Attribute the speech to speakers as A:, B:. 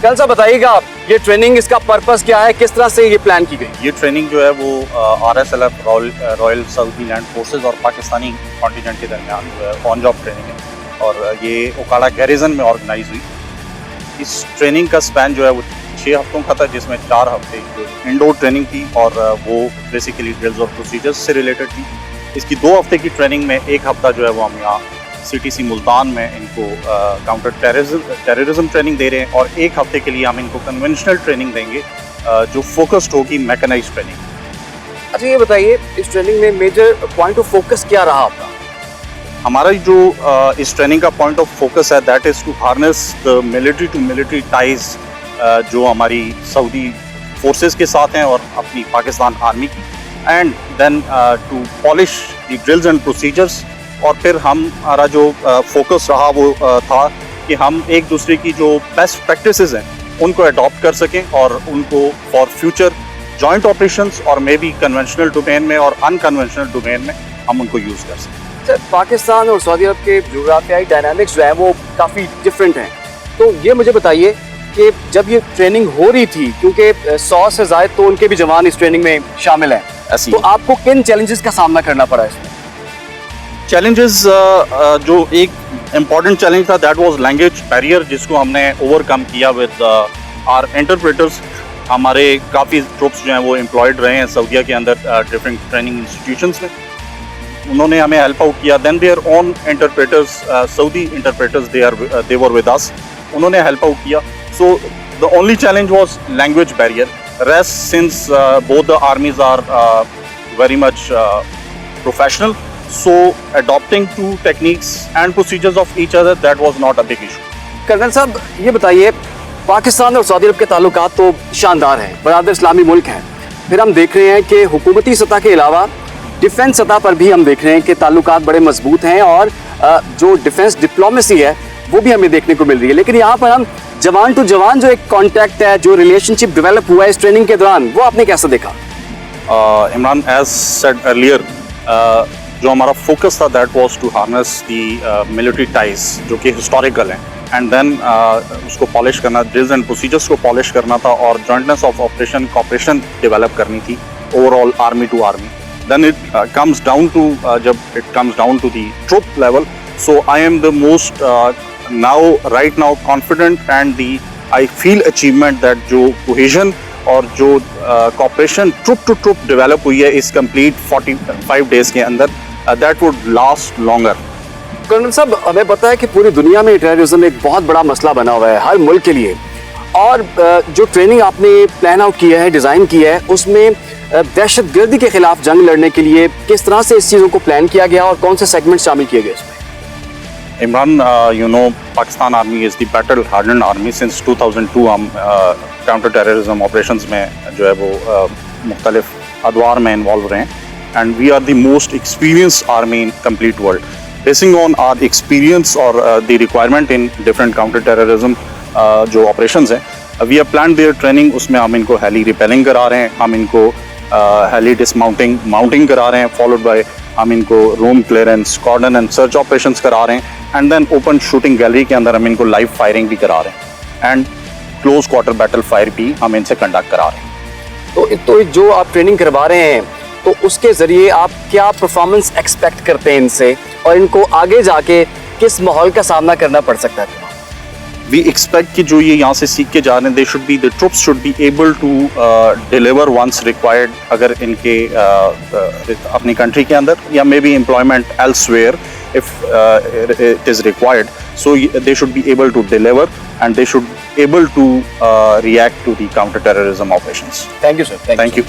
A: कल साहब बताइएगा आप, ये ट्रेनिंग, इसका पर्पस क्या है, किस तरह से ये प्लान की गई?
B: ये ट्रेनिंग जो है वो RSLF Royal Saudi Land Forces और पाकिस्तानी कॉन्टिजेंट के दरमियान जो है ऑन जॉब ट्रेनिंग है और ये ओकाड़ा गैरिजन में ऑर्गेनाइज हुई। इस ट्रेनिंग का स्पैन जो है वो 6 हफ्तों का था, जिसमें 4 हफ्ते जो इंडोर ट्रेनिंग थी और वो बेसिकली ड्रिल्स और प्रोसीजर्स से रिलेटेड थी। इसकी 2 हफ्ते की ट्रेनिंग में 1 हफ्ता जो है वो हम यहाँ CTC मुल्तान में इनको काउंटर टेररिज्म ट्रेनिंग दे रहे हैं और 1 हफ्ते के लिए हम इनको कन्वेंशनल ट्रेनिंग देंगे जो फोकस्ड होगी मैकेनाइज्ड ट्रेनिंग।
A: अच्छा ये बताइए, इस ट्रेनिंग में मेजर पॉइंट ऑफ फोकस क्या रहा आपका?
B: हमारा जो इस ट्रेनिंग का पॉइंट ऑफ फोकस है that is to harness the military to military ties जो हमारी सऊदी फोर्सेस के साथ हैं और अपनी पाकिस्तान आर्मी की, and then to polish the drills and procedures. और फिर हमारा जो फोकस रहा वो था कि हम एक दूसरे की जो बेस्ट प्रैक्टिसेस हैं उनको अडॉप्ट कर सकें और उनको फॉर फ्यूचर जॉइंट ऑपरेशंस और मे बी कन्वेंशनल डोमेन में और अनकन्वेंशनल डोमेन में हम उनको यूज़ कर सकें।
A: सर, पाकिस्तान और सऊदी अरब के जोग्राफियाई डायनामिक्स जो है वो काफ़ी डिफरेंट हैं, तो ये मुझे बताइए कि जब ये ट्रेनिंग हो रही थी, क्योंकि 100 से ज़ायद तो उनके भी जवान इस ट्रेनिंग में शामिल हैं, तो आपको किन चैलेंजेस का सामना करना पड़ा इसमें?
B: चैलेंजेस जो एक इम्पॉर्टेंट चैलेंज था दैट वाज लैंग्वेज बैरियर, जिसको हमने ओवरकम किया विद आवर इंटरप्रेटर्स। हमारे काफ़ी ट्रूप्स जो हैं वो एम्प्लॉयड रहे हैं सऊदीया के अंदर डिफरेंट ट्रेनिंग इंस्टीट्यूशंस में, उन्होंने हमें हेल्प आउट किया। Then their own interpreters, Saudi interpreters they were with us, उन्होंने हेल्प आउट किया। So the only challenge was language barrier. Rest since both the armies are very much professional, so adopting to techniques and procedures of each other, that was not a big issue.
A: Colonel साहब ये बताइए, पाकिस्तान और Saudi अरब के ताल्लुकात तो शानदार हैं, बरादर इस्लामी मुल्क हैं, फिर हम देख रहे हैं कि हुकूमती सतह के अलावा डिफेंस सतह पर भी हम देख रहे हैं कि ताल्लुकात बड़े मजबूत हैं और जो डिफेंस डिप्लोमेसी है वो भी हमें देखने को मिल रही है। लेकिन यहाँ पर हम जवान टू जवान जो एक कॉन्टैक्ट है, जो रिलेशनशिप डेवलप हुआ है इस ट्रेनिंग के दौरान, वो आपने कैसे देखा?
B: इमरान, एज सेड अर्लियर, जो हमारा फोकस था that was to harness the military ties जो कि हिस्टोरिकल हैं, एंड देन उसको पॉलिश करना, ड्रिल्स एंड प्रोसीजर्स को पॉलिश करना था और jointness of operation cooperation develop करनी थी overall army to army. Then it comes down to जब it comes down to the troop level, so I am the most right now confident and the I feel achievement that जो cohesion और जो corporation troop to troop develop हुई है इस complete 45 days के अंदर, that would last longer.
A: Colonel साहब, हमें पता है कि पूरी दुनिया में टेररिज्म एक बहुत बड़ा मसला बना हुआ है हर मुल्क के लिए, और जो ट्रेनिंग आपने प्लान आउट किया है, डिज़ाइन किया है, उसमें दहशतगर्दी के खिलाफ जंग लड़ने के लिए किस तरह से इस चीज़ों को प्लान किया गया और कौन से सेगमेंट शामिल किए गए इसमें?
B: Imran, you know, Pakistan army is the battle hardened army. Since 2002 हम काउंटर टेररिज्म ऑपरेशंस में जो है वो मुख्तलिफ अदवार में इन्वॉल्व रहे हैं, and we are the most experienced army in complete world. Basing on our experience or the requirement in different counter-terrorism जो operations हैं, we have planned their training। उसमें हम इनको heli repelling करा रहे हैं, हम इनको heli dismounting mounting करा रहे हैं, followed by हम इनको room clearance, cordon and search operations करा रहे हैं, and then open shooting gallery के अंदर हम इनको live firing भी करा रहे हैं, and close quarter battle fire भी हम इनसे conduct करा रहे हैं।
A: तो जो आप ट्रेनिंग करवा रहे हैं, तो उसके ज़रिए आप क्या परफॉर्मेंस एक्सपेक्ट करते हैं इनसे, और इनको आगे जाके किस माहौल का सामना करना पड़ सकता है?
B: वी एक्सपेक्ट कि जो ये यहाँ से सीख के जा रहे हैं, they should be, the troops should be able to deliver once required, अगर इनके अपनी कंट्री के अंदर या may be employment elsewhere if it is required, so they should be able to deliver and they should able to react to the counter terrorism operations.
A: Thank you sir.
B: Thank you.